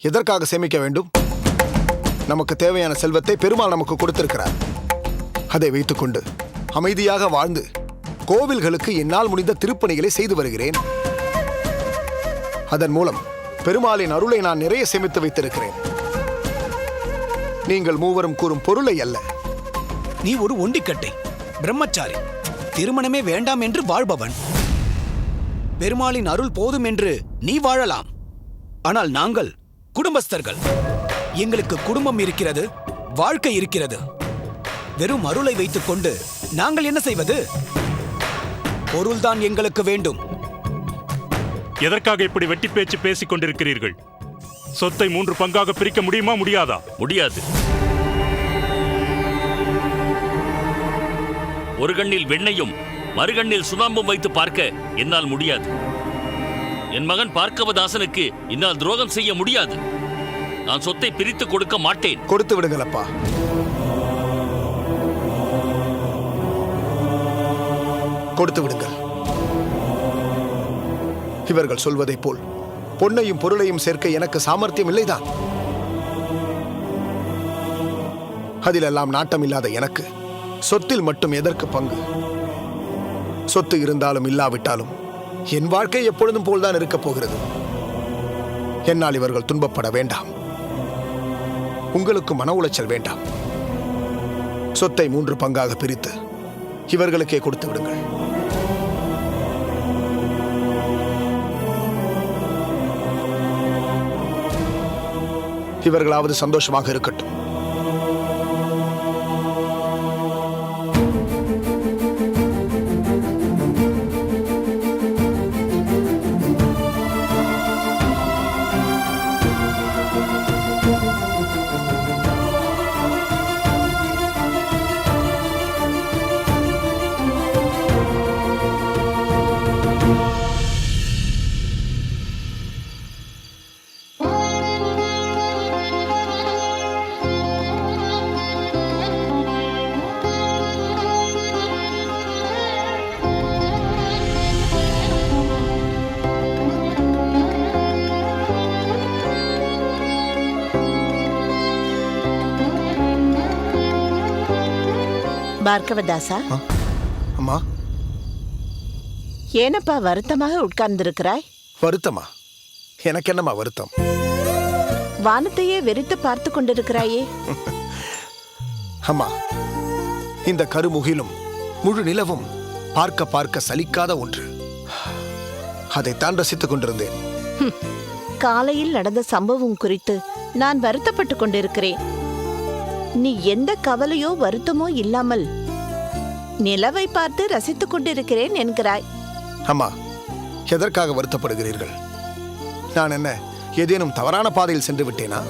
எதற்காக சேமிக்க வேண்டும்? நமக்கு தேவையான செல்வத்தை பெருமாள் நமக்கு கொடுத்திருக்கிறார். அதை வைத்துக்கொண்டு அமைதியாக வாழ்ந்து கோவில்களுக்கு என்னால் முடிந்த திருப்பணிகளை செய்து வருகிறேன். அதன் மூலம் பெருமாளின் அருளை நான் நிறைய சேமித்து வைத்திருக்கிறேன். நீங்கள் மூவரும் கூறும் பொருளை அல்ல. நீ ஒரு ஒண்டிக்கட்டை, பிரம்மச்சாரி, திருமணமே வேண்டாம் என்று வாழ்பவன். பெருமாளின் அருள் போதும் என்று நீ வாழலாம். ஆனால் நாங்கள் குடும்பஸ்தர்கள். எங்களுக்கு குடும்பம் இருக்கிறது, வாழ்க்கை இருக்கிறது. வெறும் அருளை வைத்துக் கொண்டு நாங்கள் என்ன செய்வது? பொருள்தான் எங்களுக்கு வேண்டும். எதற்காக இப்படி வெட்டி பேச்சு பேசிக் கொண்டிருக்கிறீர்கள்? சொத்தை 3 பங்காக பிரிக்க முடியுமா, முடியாதா? முடியாது. ஒரு கண்ணில் வெண்ணையும் மறுகண்ணில் சுண்ணாம்பும் வைத்து பார்க்க என்னால் முடியாது. என் மகன் பார்க்கவதாசனுக்கு என்னால் துரோகம் செய்ய முடியாது. நான் சொத்தை பிரித்து கொடுக்க மாட்டேன். கொடுத்து விடுங்கள் அப்பா. கொடுத்து விடுங்கள். இவர்கள் சொல்வதைப் போல் பொன்னையும் பொருளையும் சேர்க்க எனக்கு சாமர்த்தியம் இல்லைதான். அதிலெல்லாம் நாட்டம் இல்லாத எனக்கு சொத்தில் மட்டும் எதற்கு பங்கு? சொத்து இருந்தாலும் இல்லாவிட்டாலும் என் வாழ்க்கை எப்பொழுதும் போல்தான் இருக்கப் போகிறது. என்னால் இவர்கள் துன்பப்பட வேண்டாம். உங்களுக்கு மன உளைச்சல் வேண்டாம். சொத்தை 3 பங்காக பிரித்து இவர்களுக்கே கொடுத்து விடுங்கள். இவர்களாவது சந்தோஷமாக இருக்கட்டும். பார்கவதாசா, அம்மா, ஏனப்பா வருத்தமாக உட்கார்ந்திருக்கிறாய்? வருத்தமா? எனக்கு என்னம்மா வருத்தம்? வானத்தையே வெறித்து பார்த்து கொண்டிருக்கிறாயே. அம்மா, இந்த கருமுகிலும் முழு நிலவும் பார்க்க பார்க்க சலிக்காத ஒன்று. அதைத்தான் ரசித்துக் கொண்டிருந்தேன். காலையில் நடந்த சம்பவம் குறித்து நான் வருத்தப்பட்டுக் கொண்டிருக்கிறேன். நீ எந்த கவலையோ வருத்தமோ இல்லாமல் நிலவை பார்த்து ரசித்துக் கொண்டிருக்கிறேன் என்கிறாய். அம்மா, எதற்காக வருத்தப்படுகிறீர்கள்? நான் என்ன ஏதேனும் தவறான பாதையில் சென்று விட்டேனா?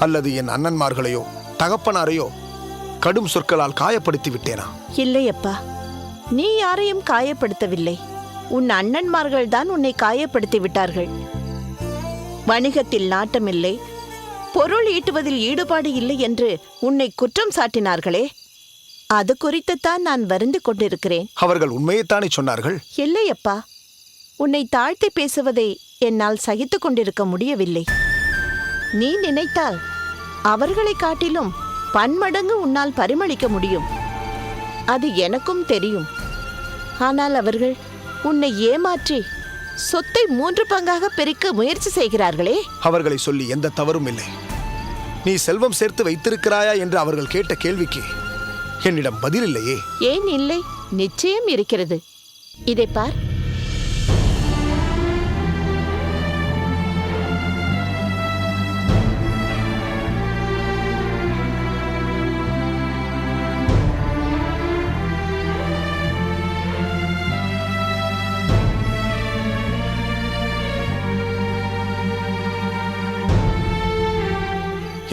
அல்லது என் அண்ணன்மார்களையோ தகப்பனாரையோ கடும் சொற்களால் காயப்படுத்தி விட்டேனா? இல்லையப்பா, நீ யாரையும் காயப்படுத்தவில்லை. உன் அண்ணன்மார்கள் தான் உன்னை காயப்படுத்தி விட்டார்கள். வணிகத்தில் நாட்டமில்லை, பொருள் ஈட்டுவதில் ஈடுபாடு இல்லை என்று உன்னை குற்றம் சாட்டினார்களே, அது குறித்துத்தான் நான் வருந்தி கொண்டிருக்கிறேன். அவர்கள் உண்மையைத்தானே சொன்னார்கள்? இல்லையப்பா, உன்னை தாழ்த்தி பேசுவதை என்னால் சகித்துக் கொண்டிருக்க முடியவில்லை. நீ நினைத்தால் அவர்களை காட்டிலும் பன்மடங்கு உன்னால் பரிமளிக்க முடியும். அது எனக்கும் தெரியும். ஆனால் அவர்கள் உன்னை ஏமாற்றி சொத்தை 3 பங்காக பிரிக்க முயற்சி செய்கிறார்களே. அவர்களை சொல்லி எந்த தவறும் இல்லை. நீ செல்வம் சேர்த்து வைத்திருக்கிறாயா என்று அவர்கள் கேட்ட கேள்விக்கு என்னிடம் பதில் இல்லையே. ஏன் இல்லை? நிச்சயம் இருக்கிறது. இதை பார்.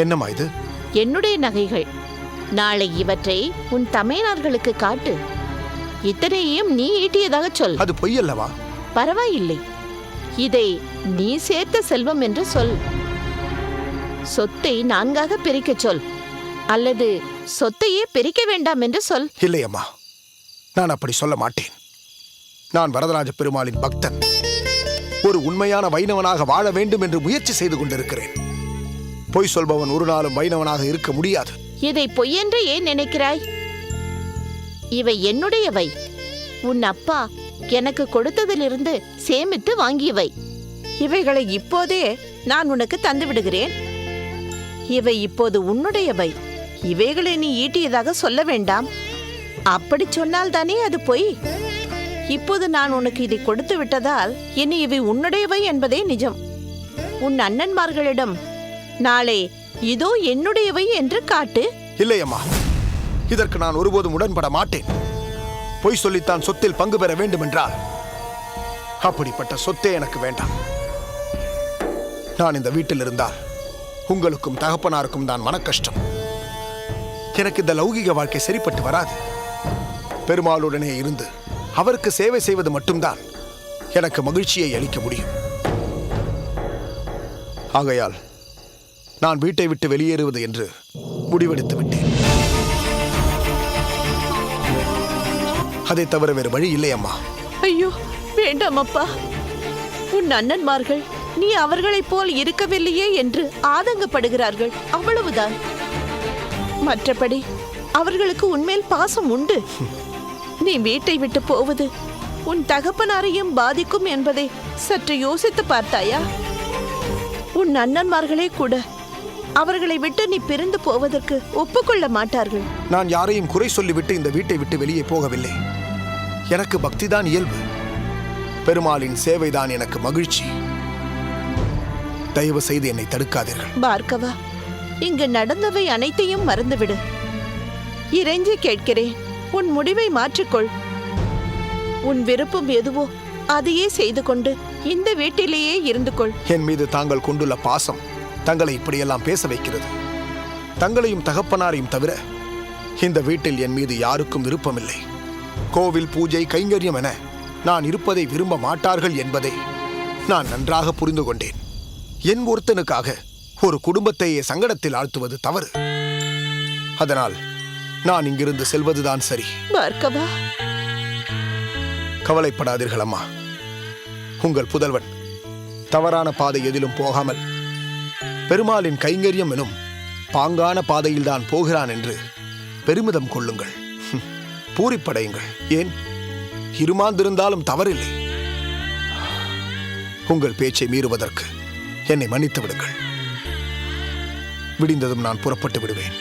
என்னம்மா இது? என்னுடைய நகைகள். நாளை இவற்றை உன் தமையனார்களுக்கு காட்டு. இத்தனையும் நீ ஈட்டியதாக சொல். அது பொய் அல்லவா? பரவாயில்லை, இதை நீ சேர்த்த செல்வம் என்று சொல். சொத்தை 4ஆக பிரிக்க சொல், அல்லது சொத்தையே பிரிக்க வேண்டாம் என்று சொல். இல்லையம்மா, நான் அப்படி சொல்ல மாட்டேன். நான் வரதராஜ பெருமாளின் பக்தன். ஒரு உண்மையான வைணவனாக வாழ வேண்டும் என்று முயற்சி செய்து கொண்டிருக்கிறேன். பொய் சொல்பவன் ஒரு நாளும் வைணவனாக இருக்க முடியாது. இதை பொய்யென்று ஏன் நினைக்கிறாய்? இவை என்னுடையவை. உன் அப்பா எனக்கு கொடுத்ததிலிருந்து சேமித்து வாங்கியவை. இவைகளை இப்போதே நான் உனக்கு தந்து விடுகிறேன். இவை இப்போது உன்னுடையவை. இவைகளை நீ ஈட்டியதாக சொல்ல வேண்டாம். அப்படி சொன்னால் தானே அது பொய். இப்போது நான் உனக்கு இதை கொடுத்து விட்டதால் இனி இவை உன்னுடையவை என்பதே நிஜம். உன் அண்ணன்மார்களிடம் நாளை இதோ என்னுடையவை என்று காட்டு. இல்லையம்மா, இதற்கு நான் ஒருபோதும் உடன்பட மாட்டேன். பொய் சொல்லித்தான் சொத்தில் பங்கு பெற வேண்டும் என்றால் அப்படிப்பட்ட சொத்தே எனக்கு வேண்டாம். நான் இந்த வீட்டில் இருந்தால் உங்களுக்கும் தகப்பனாருக்கும் தான் மன கஷ்டம். எனக்கு இந்த லௌகிக வாழ்க்கை சரிப்பட்டு வராது. பெருமாளுடனே இருந்து அவருக்கு சேவை செய்வது மட்டும்தான் எனக்கு மகிழ்ச்சியை அளிக்க முடியும். ஆகையால் நான் வீட்டை விட்டு வெளியேறுவது என்று முடிவெடுத்து விட்டேன். அதை தவிர வேறு வழி இல்லை அம்மா. ஐயோ வேண்டாம் அப்பா. உன் அண்ணன்மார்கள் நீ அவர்களைப் போல் இருக்கவில்லையே என்று ஆதங்கப்படுகிறார்கள், அவ்வளவுதான். மற்றபடி அவர்களுக்கு உன்மேல் பாசம் உண்டு. நீ வீட்டை விட்டு போவது உன் தகப்பனாரையும் பாதிக்கும் என்பதை சற்று யோசித்து பார்த்தாயா? உன் அண்ணன்மார்களே கூட அவர்களை விட்டு நீ பிரிந்து போவதற்கு ஒப்புக்கொள்ள மாட்டார்கள். நான் யாரையும் குறை சொல்லிவிட்டு இந்த வீட்டை விட்டு வெளியே போகவில்லை. எனக்கு பக்திதான் இயல்பு. பெருமாளின் சேவைதான் எனக்கு மகிழ்ச்சி. தயவு செய்து என்னை தடுக்காதீர்கள். பார்க்கவா, இங்கு நடந்தவை அனைத்தையும் மறந்துவிடு. இறைஞ்சி கேட்கிறேன், உன் முடிவை மாற்றிக்கொள். உன் விருப்பம் எதுவோ அதையே செய்து கொண்டு இந்த வீட்டிலேயே இருந்து கொள். என் மீது தாங்கள் கொண்டுள்ள பாசம் தங்களை இப்படியெல்லாம் பேச வைக்கிறது. தங்களையும் தகப்பனாரையும் தவிர இந்த வீட்டில் என் மீது யாருக்கும் விருப்பமில்லை. கோவில் பூஜை கைங்கரியம் என நான் இருப்பதை விரும்ப மாட்டார்கள் என்பதை நான் நன்றாக புரிந்து கொண்டேன். என் ஒருத்தனுக்காக ஒரு குடும்பத்தையே சங்கடத்தில் ஆழ்த்துவது தவறு. அதனால் நான் இங்கிருந்து செல்வதுதான் சரி. பார்க்கவா, கவலைப்படாதீர்கள் அம்மா. உங்கள் புதல்வன் தவறான பாதை எதிலும் போகாமல் பெருமாளின் கைங்கரியம் எனும் பாங்கான பாதையில்தான் போகிறான் என்று பெருமிதம் கொள்ளுங்கள். பூரிப்படையுங்கள். ஏன், இருமாந்திருந்தாலும் தவறில்லை. உங்கள் பேச்சை மீறுவதற்கு என்னை மன்னித்து விடுங்கள். விடிந்ததும் நான் புறப்பட்டு விடுவேன்.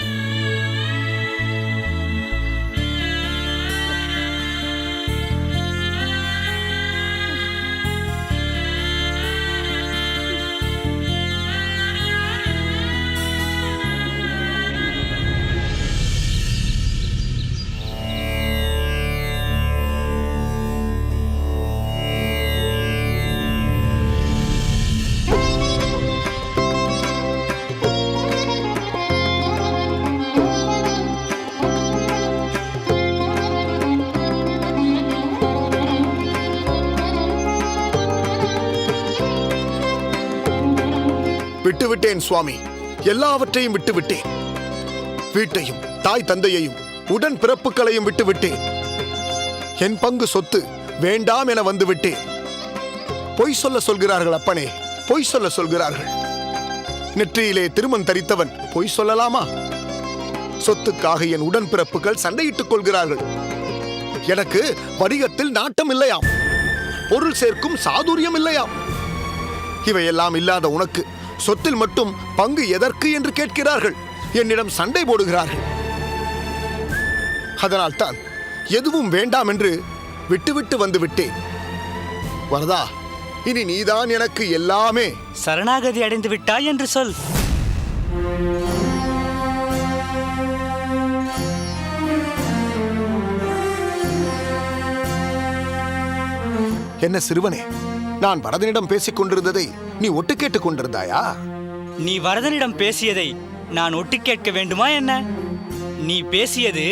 விட்டுவிட்டேன் சுவாமி, எல்லாவற்றையும் விட்டுவிட்டேன். வீட்டையும் தாய் தந்தையையும் உடன் பிறப்புகளையும் விட்டுவிட்டேன். என் பங்கு சொத்து வேண்டாம் என வந்துவிட்டேன். பொய் சொல்ல சொல்கிறார்கள் அப்பனே, பொய் சொல்ல சொல்கிறார்கள். நெற்றியிலே திருமண் தரித்தவன் பொய் சொல்லலாமா? சொத்துக்காக என் உடன் பிறப்புகள் சண்டையிட்டுக் கொள்கிறார்கள். எனக்கு வணிகத்தில் நாட்டம் இல்லையாம், பொருள் சேர்க்கும் சாதுரியம் இல்லையாம். இவையெல்லாம் இல்லாத உனக்கு சொத்தில் மட்டும் பங்கு எதற்கு என்று கேட்கிறார்கள். என்னிடம் சண்டை போடுகிறார்கள். அதனால் தான் எதுவும் வேண்டாம் என்று விட்டுவிட்டு வந்து விட்டேன். வரதா, இனி நீதான் எனக்கு எல்லாமே. சரணாகதி அடைந்து விட்டாய் என்று சொல். என்ன சிறுவனே, நான் வரதனிடம் பேசிக் கொண்டிருந்ததை நீ ஒட்டு கேட்டுக் கொண்டிருந்தாயா? நீ வரதனிடம் பேசியதை நான் ஒட்டு கேட்க வேண்டுமா என்ன? நீ பேசியது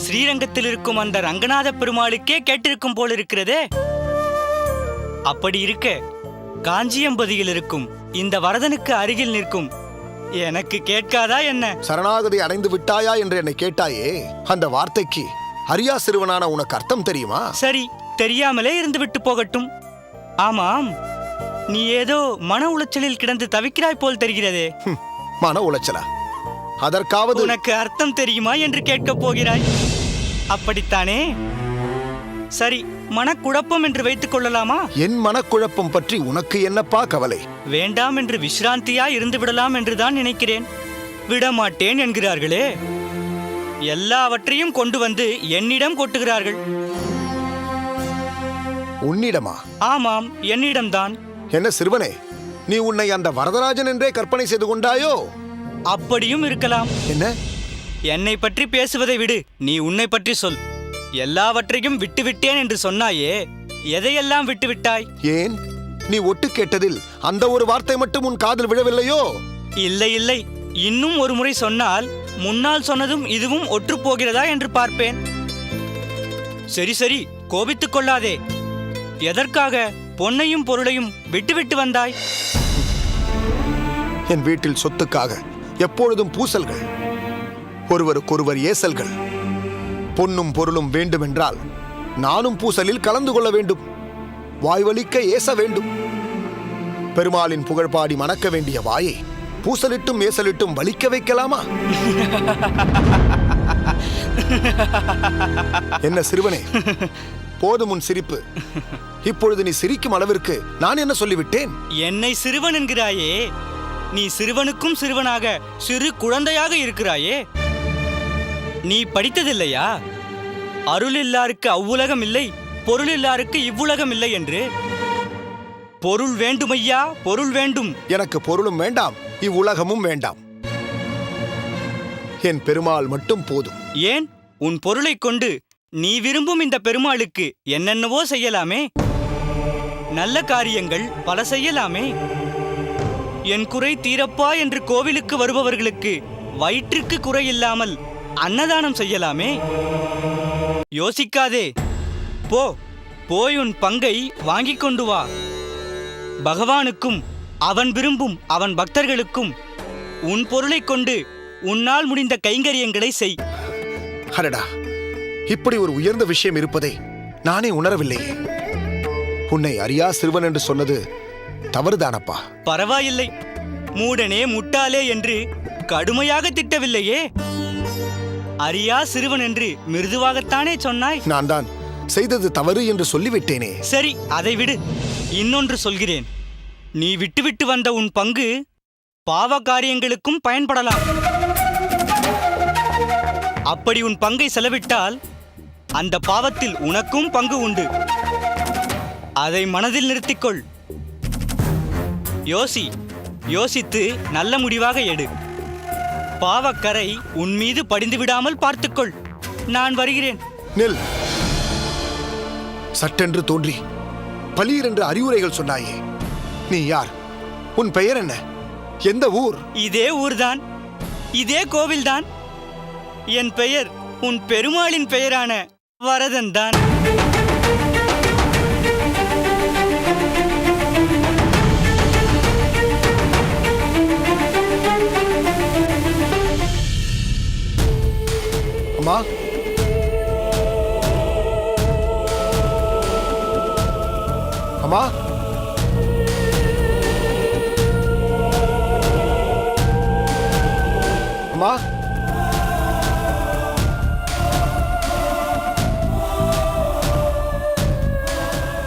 ஸ்ரீரங்கத்தில் இருக்கும் அந்த ரங்கநாத பெருமாளுக்கே கேட்டிருக்கும் போல் இருக்கிறதே. அப்படி இருக்க காஞ்சியம்பதியில் இருக்கும் இந்த வரதனுக்கு அருகில் நிற்கும் எனக்கு கேட்காதா என்ன? சரணாகதி அடைந்து விட்டாயா என்று என்னை கேட்டாயே, அந்த வார்த்தைக்கு அரியா சிறுவனான உனக்கு அர்த்தம் தெரியுமா? சரி, தெரியாமலே இருந்து விட்டு போகட்டும். ஆமாம், நீ ஏதோ மன உளைச்சலில் கிடந்து தவிக்கிறாய் போல் தெரிகிறதே. மன உளைச்சலா? அதற்காவது உனக்கு அர்த்தம் தெரியுமா என்று கேட்கப் போகிறாய், அப்படித்தானே? சரி, மனக்குழப்பம் என்று வைத்துக் கொள்ளலாமா? என் மனக்குழப்பம் பற்றி உனக்கு என்னப்பா கவலை? வேண்டாம் என்று விசிராந்தியாய் இருந்து விடலாம் என்றுதான் நினைக்கிறேன். விடமாட்டேன் என்கிறார்களே. எல்லாவற்றையும் கொண்டு வந்து என்னிடம் கொட்டுகிறார்கள். உன்னிடமா? ஆமாம், என்னிடம்தான். என்ன சிறுவனே, நீ உன்னை அந்த வரதராஜன் என்றே கற்பனை செய்து கொண்டாயோ? அப்படியும் இருக்கலாம். என்ன? என்னை பற்றி பேசுவதை விடு, நீ உன்னை பற்றி சொல். எல்லாவற்றையும் விட்டுவிட்டேன் என்று சொன்னாயே, எதையெல்லாம் விட்டுவிட்டாய்? ஏன், நீ ஒட்டு கேட்டதில் அந்த ஒரு வார்த்தை மட்டும் உன் காதில் விழவில்லையோ? இல்லை இல்லை, இன்னும் ஒரு முறை சொன்னால் முன்னால் சொன்னதும் இதுவும் ஒற்றுப் போகிறதா என்று பார்ப்பேன். சரி சரி, கோபித்துக் கொள்ளாதே. எதற்காக பொன்னையும் பொருளையும் விட்டுவிட்டு வந்தாய்? என் வீட்டில் சொத்துக்காக எப்பொழுதும் பூசல்கள், ஒருவருக்கொருவர் ஏசல்கள். பொன்னும் பொருளும் வேண்டுமென்றால் நானும் பூசலில் கலந்து கொள்ள வேண்டும், வாய்வலிக்க ஏச வேண்டும். பெருமாளின் புகழ்பாடி மணக்க வேண்டிய வாயை பூசலிட்டும் ஏசலிட்டும் வலிக்க வைக்கலாமா? என்ன சிறுவனே, போதும் உன் சிரிப்பு. இப்பொழுது நீ சிரிக்கும் அளவிற்கு நான் என்ன சொல்லிவிட்டேன்? என்னை சிறுவன் என்கிறாயே, நீ சிறுவனுக்கும் சிறுவனாக சிறு குழந்தையாக இருக்கிறாயே. நீ படித்ததில்லையா? அருள் இல்லாருக்கு அவ்வுலகம் இல்லை, பொருள் இல்லாருக்கு இவ்வுலகம் இல்லை என்று. பொருள் வேண்டுமையா, பொருள் வேண்டும். எனக்கு பொருளும் வேண்டாம், இவ்வுலகமும் வேண்டாம். என் பெருமாள் மட்டும் போதும். ஏன், உன் பொருளைக் கொண்டு நீ விரும்பும் இந்த பெருமாளுக்கு என்னென்னவோ செய்யலாமே. நல்ல காரியங்கள் பல செய்யலாமே. என் குறை தீரப்பா என்று கோவிலுக்கு வருபவர்களுக்கு வயிற்றுக்கு குறையில்லாமல் அன்னதானம் செய்யலாமே. யோசிக்காதே, போ, போய் உன் பங்கை வாங்கிக் கொண்டு வா. பகவானுக்கும் அவன் விரும்பும் அவன் பக்தர்களுக்கும் உன் பொருளைக் கொண்டு உன்னால் முடிந்த கைங்கரியங்களை செய். அடடா, இப்படி ஒரு உயர்ந்த விஷயம் இருப்பதை நானே உணரவில்லையே. உன்னை அறியா சிறுவன் என்று சொன்னது தவறுதானப்பா? பரவாயில்லை, மூடனே முட்டாளே என்று கடுமையாக திட்டவில்லையே. அறியா சிறுவன் என்று மிருதுவாகத்தானே சொன்னாய். நான் தான் செய்தது தவறு என்று சொல்லிவிட்டேனே. சரி, அதை விடு. இன்னொன்று சொல்கிறேன். நீ விட்டுவிட்டு வந்த உன் பங்கு பாவ காரியங்களுக்கும் பயன்படலாம். அப்படி உன் பங்கை செலவிட்டால் அந்த பாவத்தில் உனக்கும் பங்கு உண்டு. அதை மனதில் நிறுத்திக்கொள். யோசித்து நல்ல முடிவாக எடு. பாவக்கரை உன் மீது படிந்து விடாமல் பார்த்துக்கொள். நான் வருகிறேன். நில். சட்டென்று தோன்றி பலீர் என்று அறிவுரைகள் சொன்னாயே, நீ யார்? உன் பெயர் என்ன? எந்த ஊர்? இதே ஊர்தான், இதே கோவில்தான். என் பெயர் உன் பெருமாளின் பெயரான வரதன் தான். அம்மா, அம்மா, அம்மா,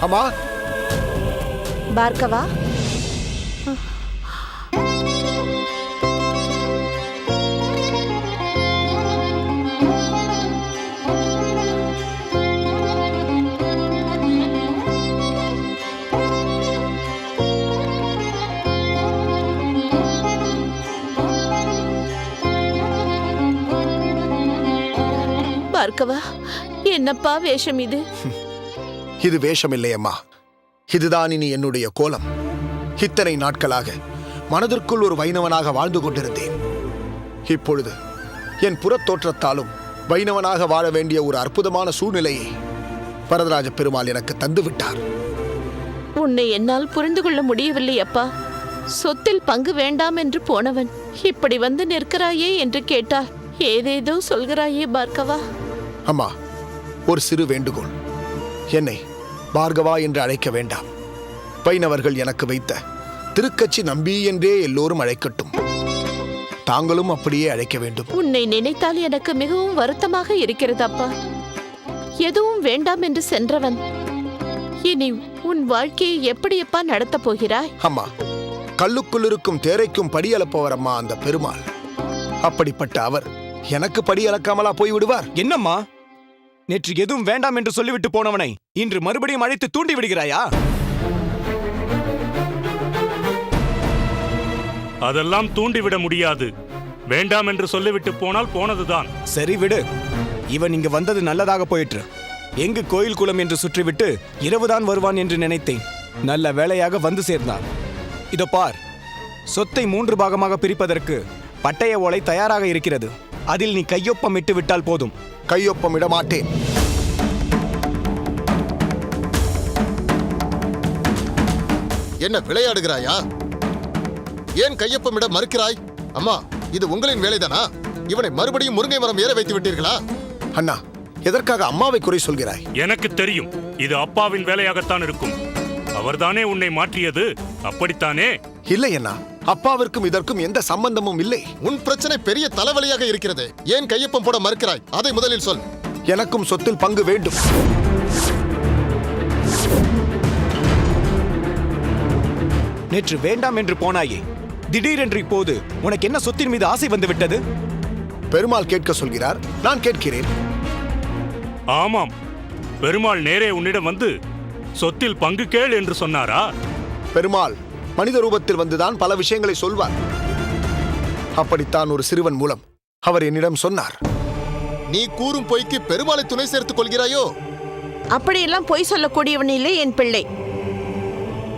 அம்மா. பார்கவா, பார்கவா, என்னப்பா வேஷம் இது? இது வேஷம் இல்லை அம்மா, இதுதான் இனி என்னுடைய கோலம். இத்தனை நாட்களாக மனதிற்குள் ஒரு வைணவனாக வாழ்ந்து கொண்டிருந்தேன். இப்பொழுது என் புறத்தோற்றத்தாலும் வைணவனாக வாழ வேண்டிய ஒரு அற்புதமான சூழ்நிலையை வரதராஜ பெருமாள் எனக்கு தந்து விட்டார். உன்னை என்னால் புரிந்து கொள்ள முடியவில்லை அப்பா. சொத்தில் பங்கு வேண்டாம் என்று போனவன் இப்படி வந்து நிற்கிறாயே என்று கேட்டால் ஏதேதோ சொல்கிறாயே பார்கவா. அம்மா, ஒரு சிறு வேண்டுகோள். என்னை பார்கவா என்று அழைக்க வேண்டாம். வைணவர்கள் எனக்கு வைத்த திருக்கச்சி நம்பி என்றே எல்லோரும் அழைக்கட்டும். தாங்களும் அப்படியே அழைக்க வேண்டும். உன்னை நினைத்தால் எனக்கு மிகவும் வருத்தமாக இருக்கிறது அப்பா. எதுவும் வேண்டாம் என்று சென்றவன் இனி உன் வாழ்க்கையை எப்படியப்பா நடத்தப் போகிறாய்? அம்மா, கல்லுக்குள் இருக்கும் தேரைக்கும் படி அளப்பவர் அம்மா அந்த பெருமாள். அப்படிப்பட்ட அவர் எனக்கு படி அளக்காமலா போய்விடுவார்? என்னம்மா, நேற்று எதுவும் வேண்டாம் என்று சொல்லிவிட்டு போனவனை இன்று மறுபடியும் அழைத்து தூண்டி விடுகிறாயா? அதெல்லாம் தூண்டிவிட முடியாது. வேண்டாம் என்று சொல்லிவிட்டு போனால் போனதுதான். சரி விடு. இவன் இங்கு வந்தது நல்லதாக போயிற்று. எங்கு கோயில் குளம் என்று சுற்றிவிட்டு இரவுதான் வருவான் என்று நினைத்தேன். நல்ல வேளையாக வந்து சேர்ந்தான். இதோ பார், சொத்தை 3 பாகமாக பிரிப்பதற்கு பட்டய ஓலை தயாராக இருக்கிறது. அதில் நீ கையொப்பம் இட்டு விட்டால் போதும். கையொப்பம் இட மாட்டேன். என்ன விளையாடுகிறாயா? ஏன் கையொப்பமிட மறுக்கிறாய்? அம்மா, இது உங்களின் வேலைதானா? இவனை மறுபடியும் முருங்கை மரம் ஏற வைத்து விட்டீர்களா? அண்ணா, எதற்காக அம்மாவை குறை சொல்கிறாய்? எனக்கு தெரியும், இது அப்பாவின் வேலையாகத்தான் இருக்கும். அவர்தானே உன்னை மாற்றியது, அப்படித்தானே? இல்லை அண்ணா, அப்பாவிற்கும் இதற்கும் எந்த சம்பந்தமும் இல்லை. உன் பிரச்சனை பெரிய தலைவலியாக இருக்கிறது. ஏன் கையொப்பம் போட மறுக்கிறாய்? அதை முதலில் சொல். எனக்கும் சொத்தில் பங்கு வேண்டும். நேற்று வேண்டாம் என்று போனாயே, திடீரென்று இப்போது உனக்கு என்ன சொத்தின் மீது ஆசை வந்து விட்டது? பெருமாள் கேட்க சொல்கிறார், நான் கேட்கிறேன். ஆமாம், பெருமாள் நேரே உன்னிடம் வந்து சொத்தில் பங்கு கேள் என்று சொன்னாரா? பெருமாள் மனித ரூபத்தில் வந்துதான் பல விஷயங்களை சொல்வார். அப்படித்தான் ஒரு சிறுவன் மூலம் அவர் என்னிடம் சொன்னார். நீ கூறும் பொய்க்கு பெருமாளை துணை சேர்த்துக் கொள்கிறாயோ? அப்படியெல்லாம் பொய் சொல்லக்கூடியவன் இல்லை என் பிள்ளை.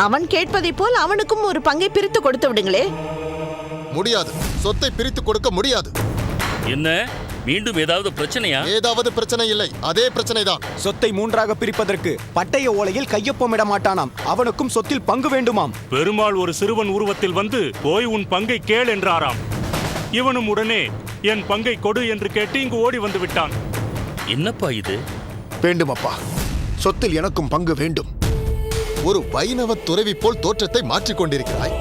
அவன் கேட்பதைப் போல் அவனுக்கும் ஒரு பங்கை பிரித்து கொடுத்து விடுங்களே. முடியாது. சொத்தை பிரித்து கொடுக்க முடியாது. என்ன, மீண்டும் ஏதாவது பிரச்சனையா? ஏதாவது பிரச்சனை இல்லை, அதே பிரச்சனைதான். சொத்தை 3ஆக பிரிப்பதற்கு பட்டய ஓலையில் கையொப்பமிட மாட்டானாம். அவனுக்கும் சொத்தில் பங்கு வேண்டுமாம். பெருமாள் ஒரு சிறுவன் உருவத்தில் வந்து போய் உன் பங்கை கேள் என்றாராம். இவனும் உடனே என் பங்கை கொடு என்று கேட்டு இங்கு ஓடி வந்து விட்டான். என்னப்பா இது? வேண்டும் அப்பா, சொத்தில் எனக்கும் பங்கு வேண்டும். ஒரு வைணவ துறவி போல் தோற்றத்தை மாற்றிக் கொண்டிருக்கிறாய்.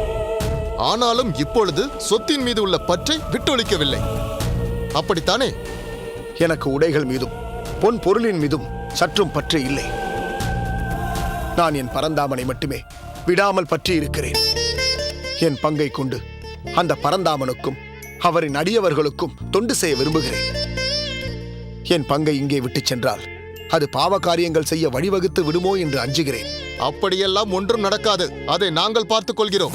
ஆனாலும் இப்பொழுது சொத்தின் மீது உள்ள பற்றை விட்டொழிக்கவில்லை, அப்படித்தானே? எனக்கு உடைகள் மீதும் பொன் பொருளின் மீதும் சற்றும் பற்று இல்லை. நான் என் பரந்தாமனை மட்டுமே விடாமல் பற்றி இருக்கிறேன். என் பங்கை கொண்டு அந்த பரந்தாமனுக்கும் அவரின் அடியவர்களுக்கும் தொண்டு செய்ய விரும்புகிறேன். என் பங்கை இங்கே விட்டு சென்றால் அது பாவ காரியங்கள் செய்ய வழிவகுத்து விடுமோ என்று அஞ்சுகிறேன். அப்படியெல்லாம் ஒன்றும் நடக்காது. அதை நாங்கள் பார்த்துக் கொள்கிறோம்.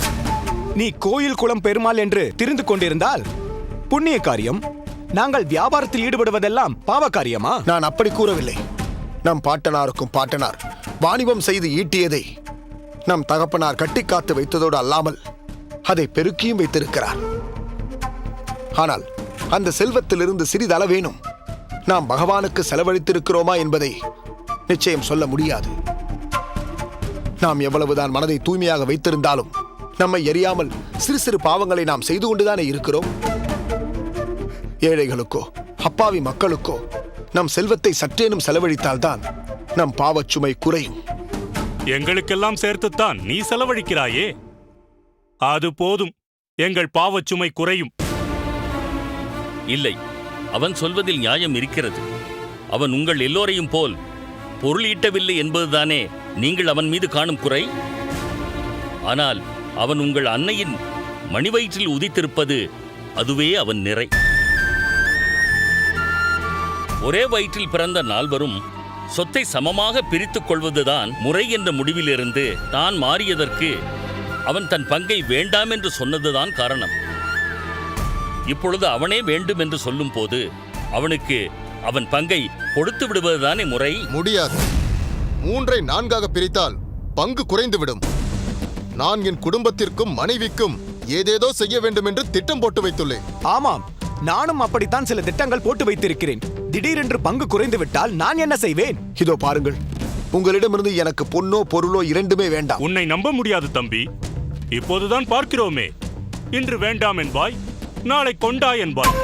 நீ கோயில் குளம் பெருமாள் என்று திரிந்து கொண்டிருந்தால் புண்ணிய காரியம், நாங்கள் வியாபாரத்தில் ஈடுபடுவதெல்லாம் பாவ காரியமா? நான் அப்படி கூறவில்லை. நம் பாட்டனாருக்கும் பாட்டனார் வாணிபம் செய்து ஈட்டியதை நம் தகப்பனார் கட்டி காத்து வைத்ததோடு அல்லாமல் அதை பெருக்கியும் வைத்திருக்கிறார். ஆனால் அந்த செல்வத்திலிருந்து சிறிதளவேனும் நாம் பகவானுக்கு செலவழித்திருக்கிறோமா என்பதை நிச்சயம் சொல்ல முடியாது. நாம் எவ்வளவுதான் மனதை தூய்மையாக வைத்திருந்தாலும் நம்மை எரியாமல் சிறு சிறு பாவங்களை நாம் செய்து கொண்டுதானே இருக்கிறோம். ஏழைகளுக்கோ அப்பாவி மக்களுக்கோ நம் செல்வத்தை சற்றேனும் செலவழித்தால்தான் நம் பாவச்சுமை குறையும். எங்களுக்கெல்லாம் சேர்த்துத்தான் நீ செலவழிக்கிறாயே, அது போதும், எங்கள் பாவச்சுமை குறையும். இல்லை, அவன் சொல்வதில் நியாயம் இருக்கிறது. அவன் உங்கள் எல்லோரையும் போல் பொருள் ஈட்டவில்லை என்பதுதானே நீங்கள் அவன் மீது காணும் குறை. ஆனால் அவன் உங்கள் அன்னையின் மணிவயிற்றில் உதித்திருப்பது, அதுவே அவன் நிறை. ஒரே வயிற்றில் பிறந்த நால்வரும் சொத்தை சமமாக பிரித்துக் கொள்வதுதான் முறை என்ற முடிவிலிருந்து தான் மாறியதற்கு அவன் தன் பங்கை வேண்டாம் என்று சொன்னதுதான் காரணம். இப்பொழுது அவனே வேண்டும் என்று சொல்லும் போது அவனுக்கு அவன் பங்கை கொடுத்து விடுவதுதானே முறை. முடியாது. 3ஐ 4ஆக பிரித்தால் பங்கு குறைந்துவிடும். நான் என் குடும்பத்திற்கும் மனைவிக்கும் ஏதேதோ செய்ய வேண்டும் என்று திட்டம் போட்டு வைத்துள்ளேன். ஆமாம், நானும் அப்படித்தான் சில திட்டங்கள் போட்டு வைத்திருக்கிறேன். திடீரென்று பங்கு குறைந்து விட்டால் நான் என்ன செய்வேன்? இதோ பாருங்கள், உங்களிடமிருந்து எனக்கு பொன்னோ பொருளோ இரண்டுமே வேண்டாம். உன்னை நம்ப முடியாது தம்பி. இப்போதுதான் பார்க்கிறோமே, இன்று வேண்டாம் என்பாய், நாளை கொண்டாய் என்பாய்.